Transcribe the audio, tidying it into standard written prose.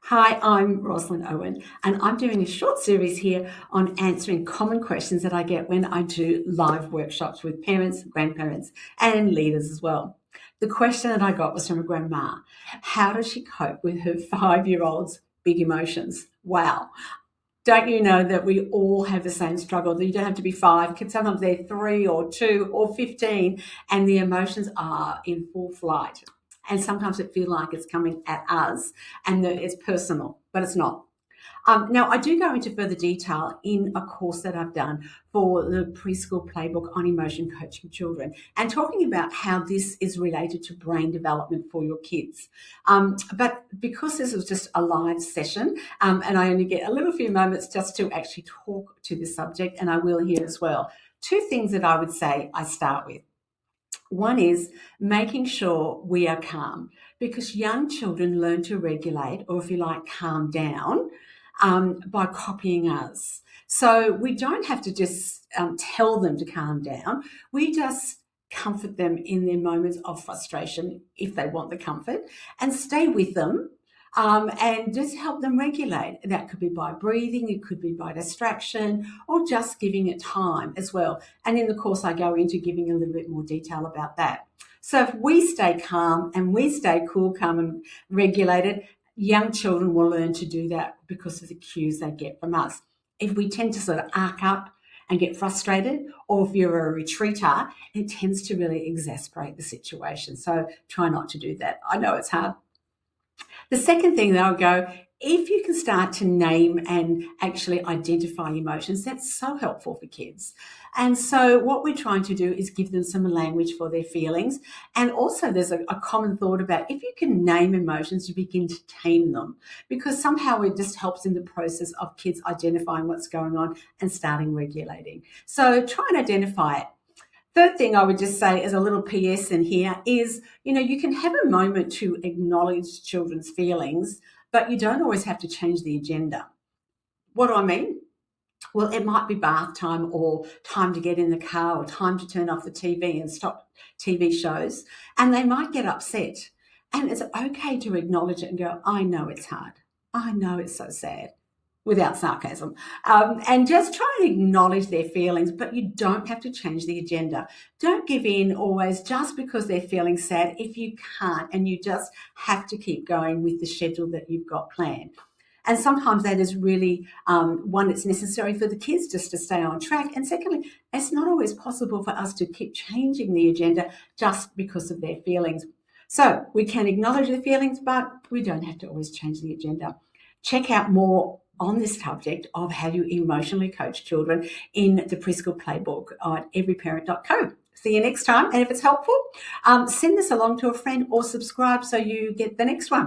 Hi, I'm Roselyn Owen, and I'm doing a short series here on answering common questions that I get when I do live workshops with parents, grandparents, and leaders as well. The question that I got was from a grandma. How does she cope with her 5-year-old's big emotions? Wow. Don't you know that we all have the same struggle? You don't have to be 5. Sometimes they're 3 or 2 or 15, and the emotions are in full flight. And sometimes it feels like it's coming at us and that it's personal, but it's not. Now, I do go into further detail in a course that I've done for the preschool playbook on emotion coaching children and talking about how this is related to brain development for your kids. But because this was just a live session and I only get a little few moments just to actually talk to this subject, and I will here as well, 2 things that I would say I start with. One is making sure we are calm, because young children learn to regulate, or if you like, calm down, by copying us. So we don't have to just tell them to calm down. We just comfort them in their moments of frustration, if they want the comfort, and stay with them and just help them regulate. That could be by breathing, it could be by distraction, or just giving it time as well. And in the course, I go into giving a little bit more detail about that. So if we stay calm and we stay cool, calm and regulated, young children will learn to do that because of the cues they get from us. If we tend to sort of arc up and get frustrated, or if you're a retreater, it tends to really exasperate the situation. So try not to do that. I know it's hard. The second thing that I'll go, if you can start to name and actually identify emotions, that's so helpful for kids. And so what we're trying to do is give them some language for their feelings. And also there's a common thought about if you can name emotions, you begin to tame them, because somehow it just helps in the process of kids identifying what's going on and starting regulating. So try and identify it. Third thing I would just say as a little PS in here is, you can have a moment to acknowledge children's feelings, but you don't always have to change the agenda. What do I mean? Well, it might be bath time or time to get in the car or time to turn off the TV and stop TV shows. And they might get upset. And it's okay to acknowledge it and go, I know it's hard. I know it's so sad. Without sarcasm, and just try and acknowledge their feelings, but you don't have to change the agenda. Don't give in always just because they're feeling sad if you can't, and you just have to keep going with the schedule that you've got planned. And sometimes that is really, one, it's necessary for the kids just to stay on track. And secondly, it's not always possible for us to keep changing the agenda just because of their feelings. So we can acknowledge their feelings, but we don't have to always change the agenda. Check out more on this subject of how you emotionally coach children in the preschool playbook at everyparent.co. See you next time. And if it's helpful, send this along to a friend or subscribe so you get the next one.